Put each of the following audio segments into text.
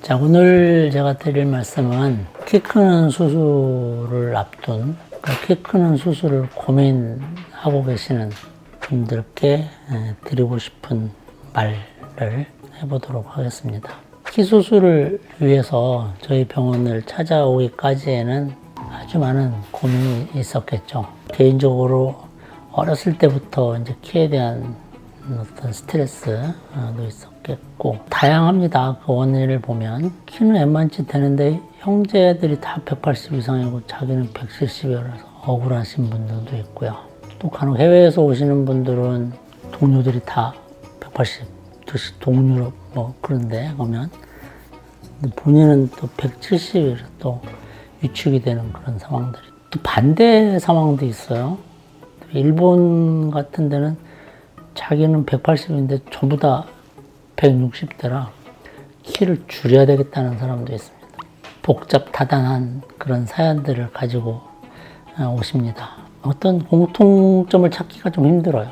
자, 오늘 제가 드릴 말씀은 키 크는 수술을 앞둔, 키 크는 수술을 고민하고 계시는 분들께 드리고 싶은 말을 해보도록 하겠습니다. 키 수술을 위해서 저희 병원을 찾아오기까지에는 아주 많은 고민이 있었겠죠. 개인적으로 어렸을 때부터 이제 키에 대한 어떤 스트레스도 있었겠고, 다양합니다. 그 원인을 보면 키는 웬만치 되는데 형제들이 다 180 이상이고 자기는 170이라서 억울하신 분들도 있고요. 또 간혹 해외에서 오시는 분들은 동료들이 다 180, 동료 뭐 그런데 보면 본인은 또 170이라 또 위축이 되는 그런 상황들이, 또 반대 상황도 있어요. 일본 같은 데는 자기는 180인데 전부 다 160대라 키를 줄여야 되겠다는 사람도 있습니다. 복잡다단한 그런 사연들을 가지고 오십니다. 어떤 공통점을 찾기가 좀 힘들어요.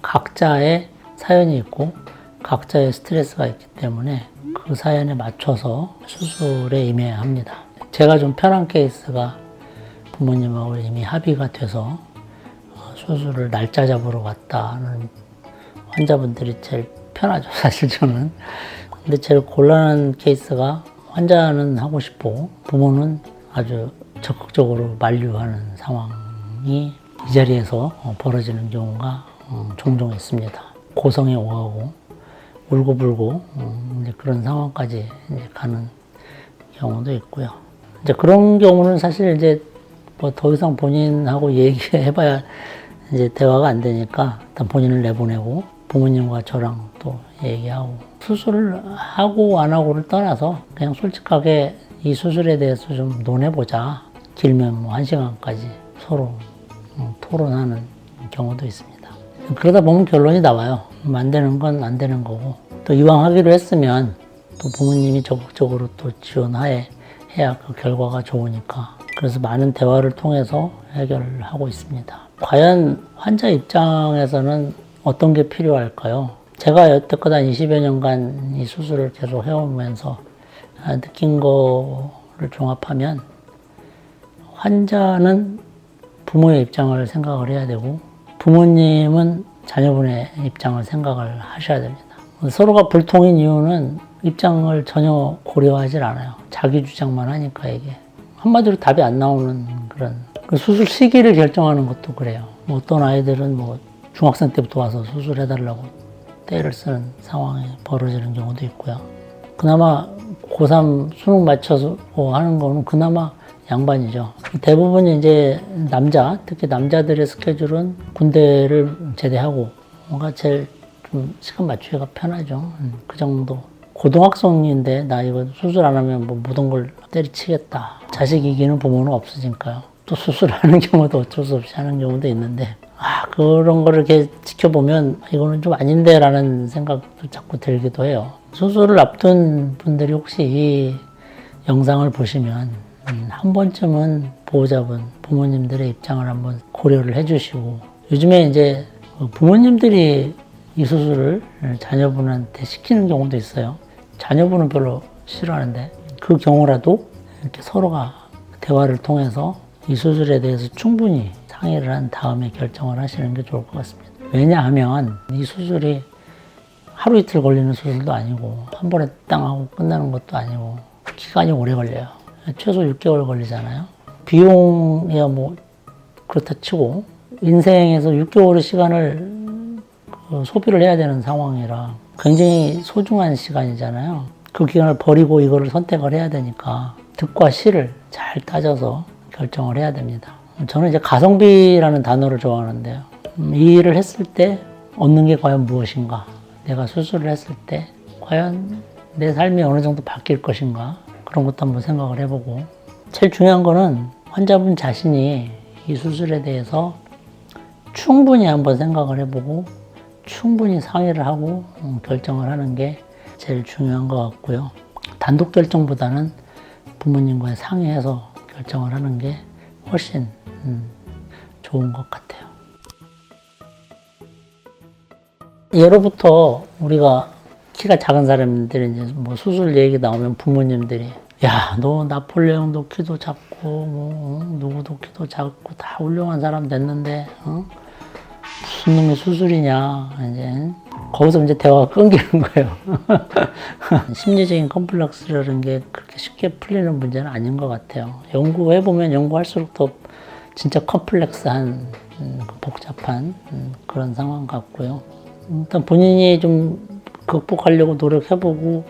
각자의 사연이 있고 각자의 스트레스가 있기 때문에 그 사연에 맞춰서 수술에 임해야 합니다. 제가 좀 편한 케이스가 부모님하고 이미 합의가 돼서 수술을 날짜 잡으러 갔다는 환자분들이 제일 편하죠, 사실 저는. 근데 제일 곤란한 케이스가 환자는 하고 싶고 부모는 아주 적극적으로 만류하는 상황이 이 자리에서 벌어지는 경우가 종종 있습니다. 고성에 오가고 울고불고 이제 그런 상황까지 이제 가는 경우도 있고요. 이제 그런 경우는 사실 이제 뭐 더 이상 본인하고 얘기해봐야 이제 대화가 안 되니까 일단 본인을 내보내고 부모님과 저랑 또 얘기하고, 수술을 하고 안 하고를 떠나서 그냥 솔직하게 이 수술에 대해서 좀 논해보자. 길면 뭐 1시간까지 서로 토론하는 경우도 있습니다. 그러다 보면 결론이 나와요. 안 되는 건 안 되는 거고, 또 이왕 하기로 했으면 또 부모님이 적극적으로 또 지원하에 해야 그 결과가 좋으니까, 그래서 많은 대화를 통해서 해결을 하고 있습니다. 과연 환자 입장에서는 어떤 게 필요할까요? 제가 여태껏 한 20여 년간 이 수술을 계속 해오면서 느낀 거를 종합하면, 환자는 부모의 입장을 생각을 해야 되고 부모님은 자녀분의 입장을 생각을 하셔야 됩니다. 서로가 불통인 이유는 입장을 전혀 고려하지 않아요. 자기 주장만 하니까. 이게 한마디로 답이 안 나오는 그런, 수술 시기를 결정하는 것도 그래요. 어떤 아이들은 뭐 중학생 때부터 와서 수술해달라고 떼를 쓰는 상황이 벌어지는 경우도 있고요. 그나마 고3 수능 맞춰서 하는 거는 그나마 양반이죠. 대부분 이제 특히 남자들의 스케줄은 군대를 제대하고 뭔가 제일 좀 시간 맞추기가 편하죠. 그 정도. 고등학생인데 나 이거 수술 안 하면 뭐 모든 걸 때리치겠다. 자식 이기는 부모는 없으니까요. 또 수술하는 경우도 어쩔 수 없이 하는 경우도 있는데, 그런 거를 이렇게 지켜보면 이거는 좀 아닌데 라는 생각도 자꾸 들기도 해요. 수술을 앞둔 분들이 혹시 이 영상을 보시면 한 번쯤은 보호자분, 부모님들의 입장을 한번 고려를 해주시고, 요즘에 이제 부모님들이 이 수술을 자녀분한테 시키는 경우도 있어요. 자녀분은 별로 싫어하는데 그 경우라도 이렇게 서로가 대화를 통해서 이 수술에 대해서 충분히 상의를 한 다음에 결정을 하시는 게 좋을 것 같습니다. 왜냐하면 이 수술이 하루 이틀 걸리는 수술도 아니고 한 번에 땅 하고 끝나는 것도 아니고 기간이 오래 걸려요. 최소 6개월 걸리잖아요. 비용이야 뭐 그렇다 치고 인생에서 6개월의 시간을 소비를 해야 되는 상황이라 굉장히 소중한 시간이잖아요. 그 기간을 버리고 이거를 선택을 해야 되니까 득과 실을 잘 따져서 결정을 해야 됩니다. 저는 이제 가성비라는 단어를 좋아하는데요. 이 일을 했을 때 얻는 게 과연 무엇인가? 내가 수술을 했을 때 과연 내 삶이 어느 정도 바뀔 것인가? 그런 것도 한번 생각을 해보고, 제일 중요한 거는 환자분 자신이 이 수술에 대해서 충분히 한번 생각을 해보고 충분히 상의를 하고 결정을 하는 게 제일 중요한 것 같고요. 단독 결정보다는 부모님과 상의해서 결정을 하는 게 훨씬 좋은 것 같아요. 예로부터 우리가 키가 작은 사람들이 이제 뭐 수술 얘기 나오면 부모님들이 야, 너 나폴레옹도 키도 작고 뭐 누구도 키도 작고 다 훌륭한 사람 됐는데 무슨 놈의 수술이냐 이제 거기서 이제 대화가 끊기는 거예요. 심리적인 컴플렉스라는 게 그렇게 쉽게 풀리는 문제는 아닌 것 같아요. 연구해보면 연구할수록 더 진짜 컴플렉스한 복잡한 그런 상황 같고요. 일단 본인이 좀 극복하려고 노력해보고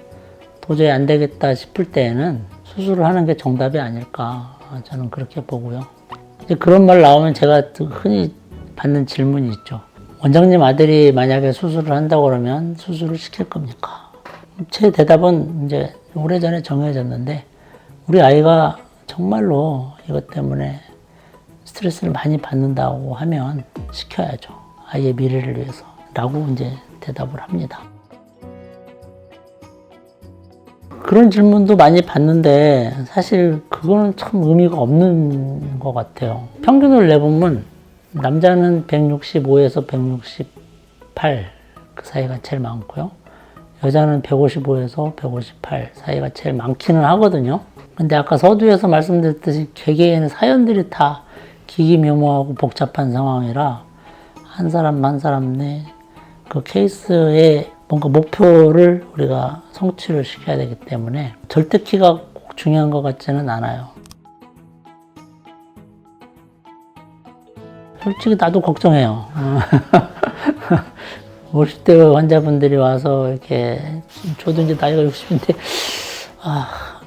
도저히 안 되겠다 싶을 때에는 수술을 하는 게 정답이 아닐까 저는 그렇게 보고요. 이제 그런 말 나오면 제가 흔히 받는 질문이 있죠. 원장님 아들이 만약에 수술을 한다고 그러면 수술을 시킬 겁니까? 제 대답은 이제 오래전에 정해졌는데 우리 아이가 정말로 이것 때문에 스트레스를 많이 받는다고 하면 시켜야죠. 아이의 미래를 위해서 라고 이제 대답을 합니다. 그런 질문도 많이 받는데 사실 그거는 참 의미가 없는 것 같아요. 평균을 내보면 남자는 165에서 168 그 사이가 제일 많고요. 여자는 155에서 158 사이가 제일 많기는 하거든요. 근데 아까 서두에서 말씀드렸듯이 개개인의 사연들이 다 기기묘모하고 복잡한 상황이라 한 사람 한 사람 내 그 케이스에 뭔가 목표를 우리가 성취를 시켜야 되기 때문에 절대 키가 꼭 중요한 것 같지는 않아요. 솔직히 나도 걱정해요. 50대 환자분들이 와서 이렇게 저도 이제 나이가 60인데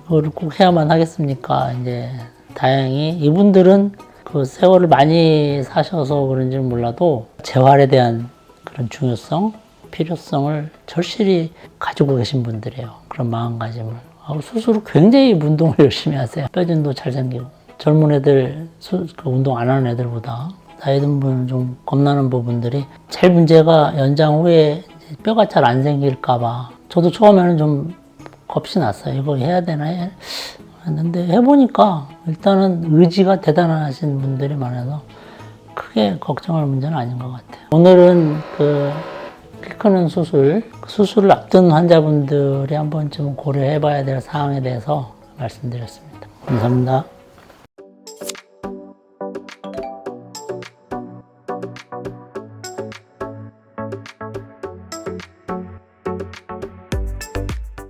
그거를 꼭 해야만 하겠습니까? 이제 다행히 이분들은 그 세월을 많이 사셔서 그런지는 몰라도 재활에 대한 그런 중요성, 필요성을 절실히 가지고 계신 분들이에요. 그런 마음가짐을. 수술을 굉장히 운동을 열심히 하세요. 뼈진도 잘 생기고. 젊은 애들, 운동 안 하는 애들보다 나이 든 분은 좀 겁나는 부분들이 제일 문제가 연장 후에 뼈가 잘 안 생길까봐. 저도 처음에는 좀 겁이 났어요. 이거 해야 되나 했는데 해보니까 일단은 의지가 대단하신 분들이 많아서 크게 걱정할 문제는 아닌 것 같아요. 오늘은 키 크는 수술을 앞둔 환자분들이 한 번쯤 고려해봐야 될 사항에 대해서 말씀드렸습니다. 감사합니다.